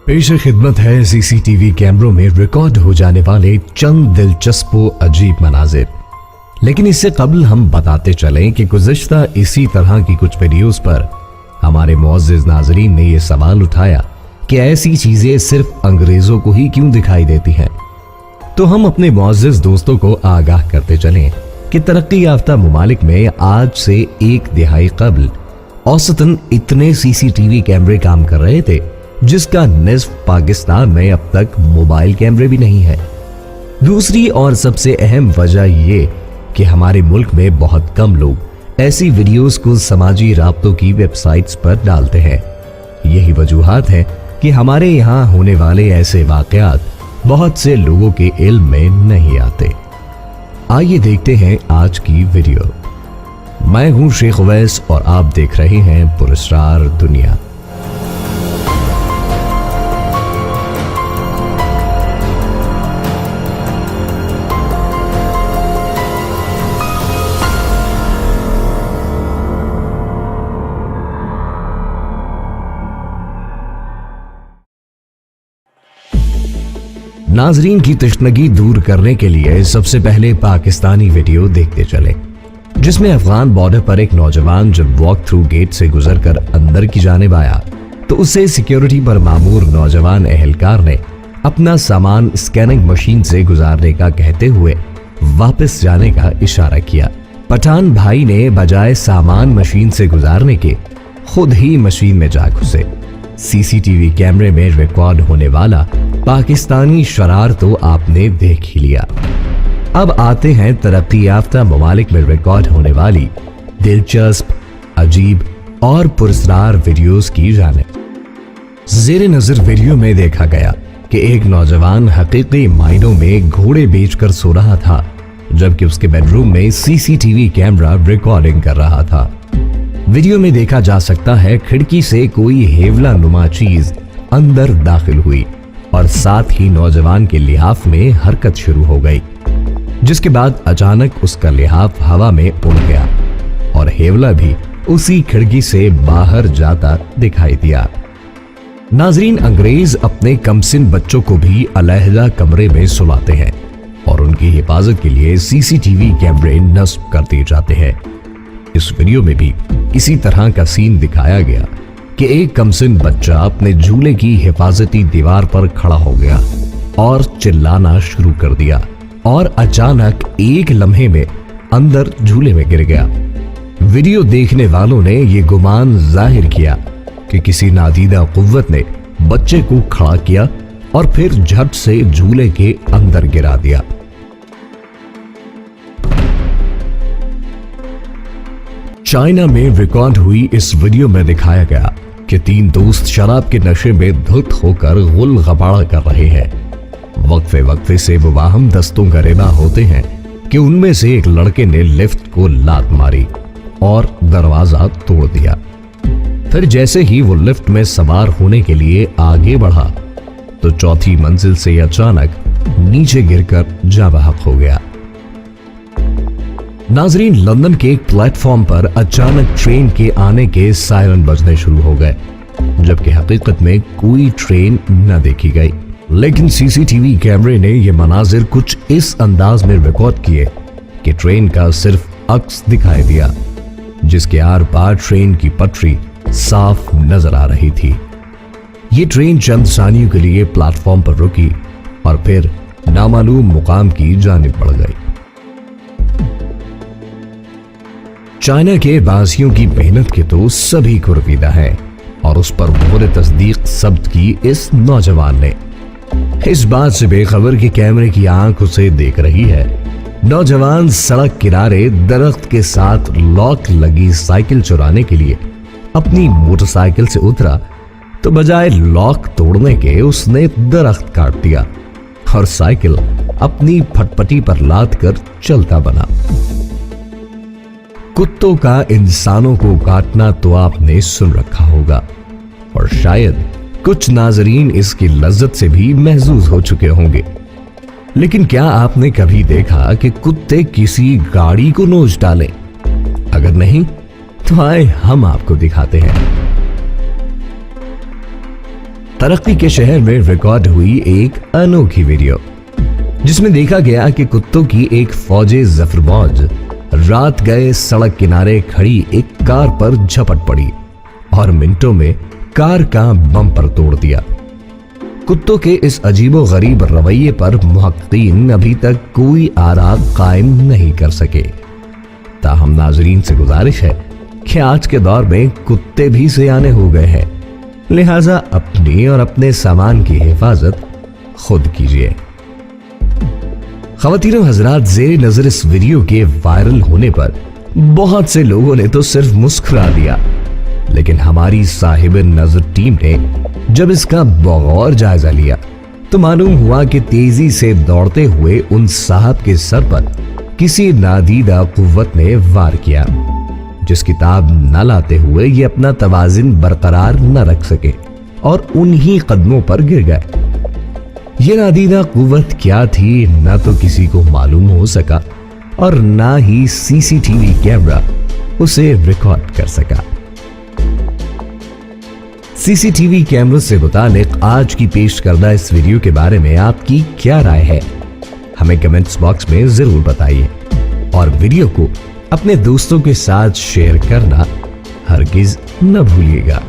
पेश खिदमत है सीसीटीवी कैमरों में रिकॉर्ड हो जाने वाले चंद दिलचस्प अजीब मनाजिर। लेकिन इससे कबल हम बताते चलें कि गुज़िश्ता इसी तरह की कुछ वीडियोस पर हमारे मुअज़्ज़िज़ नाज़रीन ने यह सवाल उठाया कि ऐसी चीजें सिर्फ अंग्रेजों को ही क्यों दिखाई देती हैं। तो हम अपने मुअज़्ज़िज़ दोस्तों को आगाह करते चलें कि तरक्की याफ्ता मुमालिक में आज से एक दिहाई कबल औसतन इतने सीसीटीवी कैमरे काम कर रहे थे जिसका निस्फ पाकिस्तान में अब तक मोबाइल कैमरे भी नहीं है। दूसरी और सबसे अहम वजह ये कि हमारे मुल्क में बहुत कम लोग ऐसी वीडियोस को समाजी राब्तों की वेबसाइट्स पर डालते हैं। यही वजूहात है कि हमारे यहाँ होने वाले ऐसे वाकयात बहुत से लोगों के इल्म में नहीं आते। आइए देखते हैं आज की वीडियो। मैं हूं शेख उवैस और आप देख रहे हैं पुरस्कार दुनिया। नाजरीन की तशनगी दूर करने के लिए सबसे पहले पाकिस्तानी वीडियो देखते चले, जिसमें अफगान बॉर्डर पर एक नौजवान जब वॉक थ्रू गेट से गुजरकर अंदर की जानिब आया तो उसे सिक्योरिटी पर मामूर नौजवान एहलकार ने अपना सामान स्कैनिंग मशीन से गुजारने का कहते हुए वापस जाने का इशारा किया। पठान भाई ने बजाय सामान मशीन से गुजारने के खुद ही मशीन में जा घुसे। सीसीटीवी कैमरे में रिकॉर्ड होने वाला पाकिस्तानी शरार तो आपने देख ही लिया। अब आते हैं तरक्की याफ्ता ममालिक में रिकॉर्ड होने वाली दिलचस्प, अजीब और पुरस्कार वीडियोस की जानिब। ज़ेरे नजर वीडियो में देखा गया कि एक नौजवान हकीकी मायनों में घोड़े बेचकर सो रहा था, जबकि उसके बेडरूम में सीसीटीवी कैमरा रिकॉर्डिंग कर रहा था। वीडियो में देखा जा सकता है खिड़की से कोई हेवला नुमा चीज अंदर दाखिल हुई और साथ ही नौजवान के लिहाफ में हरकत शुरू हो गई, जिसके बाद अचानक उसका लिहाफ हवा में उड़ गया और हेवला भी उसी खिड़की से बाहर जाता दिखाई दिया। नाजरीन, अंग्रेज अपने कमसिन बच्चों को भी अलहदा कमरे में सुलाते हैं और उनकी हिफाजत के लिए सीसीटीवी कैमरे नस्ब कर दिए जाते हैं। इस वीडियो में भी इसी तरह का सीन दिखाया गया कि एक कमसिन बच्चा अपने झूले की हिफाजती दीवार पर खड़ा हो गया और चिल्लाना शुरू कर दिया और अचानक एक लम्हे में अंदर झूले में गिर गया। वीडियो देखने वालों ने यह गुमान जाहिर किया कि किसी नादीदा कुव्वत ने बच्चे को खड़ा किया और फिर झट से झूले के अंदर गिरा दिया। चाइना में रिकॉर्ड हुई इस वीडियो में दिखाया गया कि तीन दोस्त शराब के नशे में धुत होकर गुल गबाड़ा कर रहे हैं। वक्फे वक्फे से वो वाहम दस्तों गरेबा होते हैं कि उनमें से एक लड़के ने लिफ्ट को लात मारी और दरवाजा तोड़ दिया। फिर जैसे ही वो लिफ्ट में सवार होने के लिए आगे बढ़ा तो चौथी मंजिल से अचानक नीचे गिरकर जा बहक हो गया। नाजरीन, लंदन के एक प्लेटफॉर्म पर अचानक ट्रेन के आने के सायरन बजने शुरू हो गए, जबकि हकीकत में कोई ट्रेन न देखी गई। लेकिन सीसीटीवी कैमरे ने यह मनाजिर कुछ इस अंदाज में रिकॉर्ड किए कि ट्रेन का सिर्फ अक्स दिखाई दिया, जिसके आर पार ट्रेन की पटरी साफ नजर आ रही थी। ये ट्रेन चंद सानियों के लिए प्लेटफॉर्म पर रुकी और फिर नामालूम मुकाम की जानिब बढ़ गई। चाइना के बासियों की मेहनत के तो सभी को रवीदा है और उस पर मोहरे तस्दीक सब्त की इस नौजवान ने। इस बात से बेखबर कि कैमरे की आंख उसे देख रही है। नौजवान सड़क किनारे दरख्त के साथ लॉक लगी साइकिल चुराने के लिए अपनी मोटरसाइकिल से उतरा तो बजाय लॉक तोड़ने के उसने दरख्त काट दिया और साइकिल अपनी फटपटी पर लाद कर चलता बना। कुत्तों का इंसानों को काटना तो आपने सुन रखा होगा और शायद कुछ नाजरीन इसकी लज्जत से भी महजूज हो चुके होंगे। लेकिन क्या आपने कभी देखा कि कुत्ते किसी गाड़ी को नोच डालें? अगर नहीं तो आए हम आपको दिखाते हैं। तरक्की के शहर में रिकॉर्ड हुई एक अनोखी वीडियो, जिसमें देखा गया कि कुत्तों की एक फौजे जफरमौज रात गए सड़क किनारे खड़ी एक कार पर झपट पड़ी और मिनटों में कार का बम्पर तोड़ दिया। कुत्तों के इस अजीबोगरीब रवैये पर मुहक्कीन अभी तक कोई आरा कायम नहीं कर सके। ताहम नाजरीन से गुजारिश है कि आज के दौर में कुत्ते भी सियाने हो गए हैं, लिहाजा अपनी और अपने सामान की हिफाजत खुद कीजिए। ख़वातीन हज़रात, ज़ेर नज़र इस वीडियो के वायरल होने पर बहुत से लोगों ने तो सिर्फ मुस्कुरा दिया, लेकिन हमारी साहिब नजर टीम ने जब इसका बगौर जायजा लिया तो मालूम हुआ कि तेजी से दौड़ते हुए उन साहब के सर पर किसी नादीदा कुव्वत ने वार किया, जिसकी ताब न लाते हुए ये अपना तवाज़ुन बरकरार न रख सके और उन्हीं कदमों पर गिर गए। ये नादीदा कुव्वत क्या थी न तो किसी को मालूम हो सका और ना ही सीसीटीवी कैमरा उसे रिकॉर्ड कर सका। सीसीटीवी कैमरों से मुतालिक आज की पेश करदा इस वीडियो के बारे में आपकी क्या राय है, हमें कमेंट्स बॉक्स में जरूर बताइए और वीडियो को अपने दोस्तों के साथ शेयर करना हरगिज न भूलिएगा।